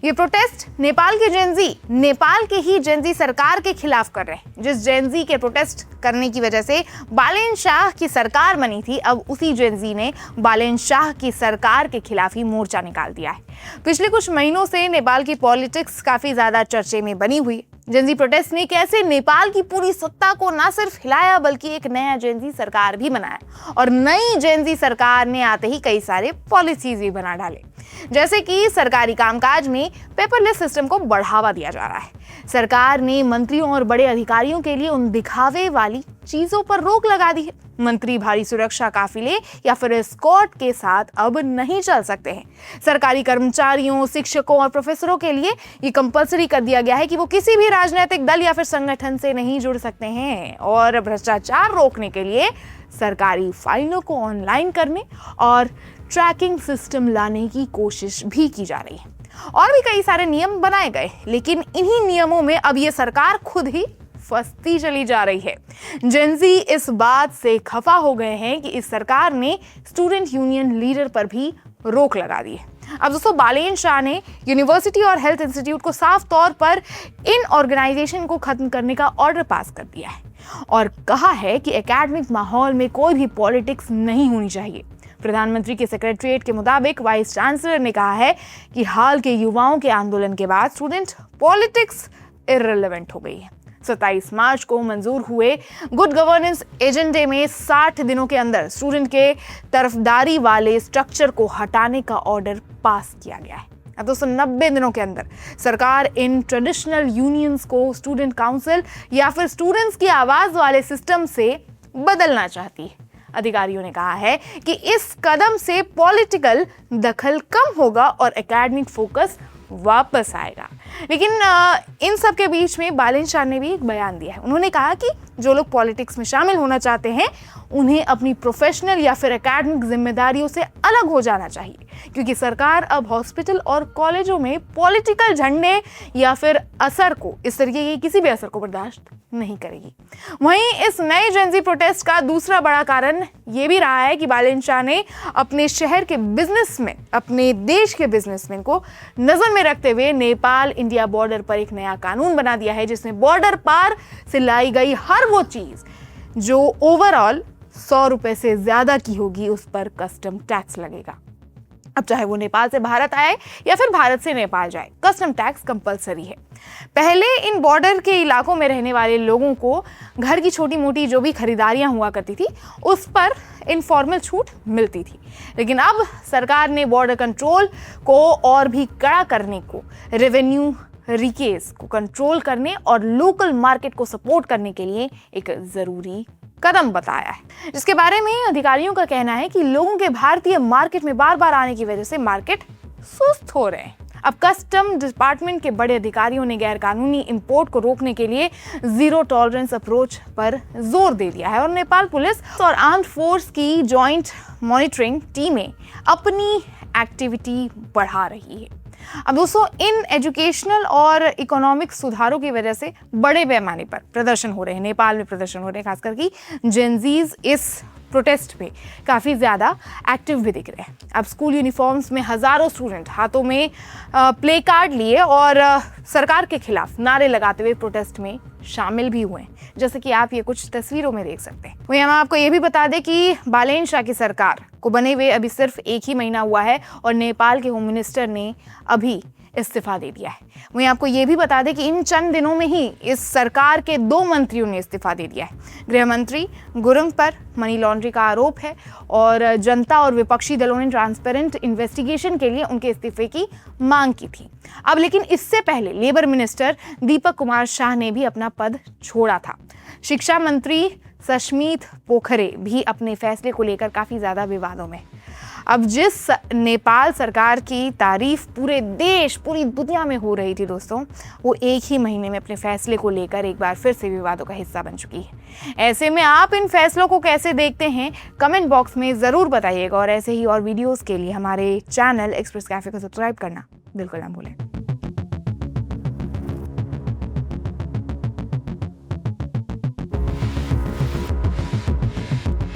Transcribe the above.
ये प्रोटेस्ट नेपाल के जेनजी नेपाल के ही जेनजी सरकार के खिलाफ कर रहे हैं। जिस जेनजी के प्रोटेस्ट करने की वजह से बालेन शाह की सरकार बनी थी, अब उसी जेनजी ने बालेन शाह की सरकार के खिलाफ ही मोर्चा निकाल दिया है। पिछले कुछ महीनों से नेपाल की पॉलिटिक्स काफी ज्यादा चर्चे में बनी हुई। जेनजी प्रोटेस्ट ने कैसे नेपाल की पूरी सत्ता को ना सिर्फ हिलाया बल्कि एक नया जेनजी सरकार भी बनाया और नई जेनजी सरकार ने आते ही कई सारे पॉलिसीज भी बना डाले, जैसे कि सरकारी कामकाज में पेपरलेस सिस्टम को बढ़ावा दिया जा रहा है। सरकार ने मंत्रियों और बड़े अधिकारियों के लिए उन दिखावे वाली चीजों पर रोक लगा दी है। मंत्री भारी सुरक्षा काफिले या फिर एस्कॉर्ट के साथ अब नहीं चल सकते हैं। सरकारी कर्मचारियों, शिक्षकों और प्रोफेसरों के लिए ये कंपलसरी कर दिया गया है कि वो किसी भी राजनीतिक दल या फिर संगठन से नहीं जुड़ सकते हैं। और भ्रष्टाचार रोकने के लिए सरकारी फाइलों को ऑनलाइन करने और ट्रैकिंग सिस्टम लाने की कोशिश भी की जा रही है। और भी कई सारे नियम बनाए गए, लेकिन इन्हीं नियमों में अब ये सरकार खुद ही फंसती चली जा रही है। जेनजी इस बात से खफा हो गए हैं कि इस सरकार ने स्टूडेंट यूनियन लीडर पर भी रोक लगा दी है। अब दोस्तों, बालेन शाह ने यूनिवर्सिटी और हेल्थ इंस्टीट्यूट को साफ तौर पर इन ऑर्गेनाइजेशन को खत्म करने का ऑर्डर पास कर दिया है और कहा है कि एकेडमिक माहौल में कोई भी पॉलिटिक्स नहीं होनी चाहिए। प्रधानमंत्री के सेक्रेटरीट के मुताबिक वाइस चांसलर ने कहा है कि हाल के युवाओं के आंदोलन के बाद स्टूडेंट पॉलिटिक्स इररिलेवेंट हो गई है। 27 मार्च को मंजूर हुए गुड गवर्नेंस एजेंडे में 60 दिनों के अंदर स्टूडेंट के तरफदारी वाले स्ट्रक्चर को हटाने का ऑर्डर पास किया गया है। अब दोस्तों, 90 दिनों के अंदर सरकार इन ट्रेडिशनल यूनियंस को स्टूडेंट काउंसिल या फिर स्टूडेंट्स की आवाज वाले सिस्टम से बदलना चाहती है। अधिकारियों ने कहा है कि इस कदम से पॉलिटिकल दखल कम होगा और एकेडमिक फोकस वापस आएगा। लेकिन इन सब के बीच में बालेन शाह ने भी एक बयान दिया है। उन्होंने कहा कि जो लोग पॉलिटिक्स में शामिल होना चाहते हैं उन्हें अपनी प्रोफेशनल या फिर एकेडमिक जिम्मेदारियों से अलग हो जाना चाहिए, क्योंकि सरकार अब हॉस्पिटल और कॉलेजों में पॉलिटिकल झंडे या फिर असर को, इस तरीके के किसी भी असर को बर्दाश्त नहीं करेगी। वहीं इस नए जेनजी प्रोटेस्ट का दूसरा बड़ा कारण ये भी रहा है कि बालेन शाह ने अपने शहर के बिजनेसमैन, अपने देश के बिजनेसमैन को नजर में रखते हुए नेपाल इंडिया बॉर्डर पर एक नया कानून बना दिया है, जिसमें बॉर्डर पार से लाई गई हर वो चीज जो ओवरऑल 100 रुपए से ज्यादा की होगी उस पर कस्टम टैक्स लगेगा। अब चाहे वो नेपाल से भारत आए या फिर भारत से नेपाल जाए, कस्टम टैक्स कंपलसरी है। पहले इन बॉर्डर के इलाकों में रहने वाले लोगों को घर की छोटी मोटी जो भी खरीदारियां हुआ करती थी उस पर इनफॉर्मल छूट मिलती थी, लेकिन अब सरकार ने बॉर्डर कंट्रोल को और भी कड़ा करने को, रेवेन्यू लीकेज को कंट्रोल करने और लोकल मार्केट को सपोर्ट करने के लिए एक जरूरी कदम बताया है, जिसके बारे में अधिकारियों का कहना है कि लोगों के भारतीय मार्केट में बार बार आने की वजह से मार्केट सुस्त हो रहे हैं। अब कस्टम डिपार्टमेंट के बड़े अधिकारियों ने गैर कानूनी इंपोर्ट को रोकने के लिए जीरो टॉलरेंस अप्रोच पर जोर दे दिया है और नेपाल पुलिस और आर्म्ड फोर्स की जॉइंट मॉनिटरिंग टीमें अपनी एक्टिविटी बढ़ा रही है। अब दोस्तों, इन एजुकेशनल और इकोनॉमिक सुधारों की वजह से बड़े पैमाने पर प्रदर्शन हो रहे हैं, नेपाल में प्रदर्शन हो रहे हैं, खासकर कि जेनजीज इस प्रोटेस्ट पे काफ़ी ज़्यादा एक्टिव भी दिख रहे हैं। अब स्कूल यूनिफॉर्म्स में हज़ारों स्टूडेंट हाथों में प्ले कार्ड लिए और सरकार के खिलाफ नारे लगाते हुए प्रोटेस्ट में शामिल भी हुए, जैसे कि आप ये कुछ तस्वीरों में देख सकते हैं। वहीं हम आपको ये भी बता दें कि बालेन शाह की सरकार को बने हुए अभी सिर्फ 1 ही महीना हुआ है और नेपाल के होम मिनिस्टर ने अभी इस्तीफा दे दिया है। वहीं आपको ये भी बता दें कि इन चंद दिनों में ही इस सरकार के 2 मंत्रियों ने इस्तीफा दे दिया है। गृह मंत्री गुरुंग पर मनी लॉन्ड्रिंग का आरोप है और जनता और विपक्षी दलों ने ट्रांसपेरेंट इन्वेस्टिगेशन के लिए उनके इस्तीफे की मांग की थी। अब लेकिन इससे पहले लेबर मिनिस्टर दीपक कुमार शाह ने भी अपना पद छोड़ा था। शिक्षा मंत्री सश्मीत पोखरे भी अपने फैसले को लेकर काफ़ी ज़्यादा विवादों में। अब जिस नेपाल सरकार की तारीफ पूरे देश, पूरी दुनिया में हो रही थी दोस्तों, वो 1 ही महीने में अपने फैसले को लेकर एक बार फिर से विवादों का हिस्सा बन चुकी है। ऐसे में आप इन फैसलों को कैसे देखते हैं, कमेंट बॉक्स में ज़रूर बताइएगा और ऐसे ही और वीडियोज़ के लिए हमारे चैनल एक्सप्रेस कैफे को सब्सक्राइब करना बिल्कुल ना भूलें।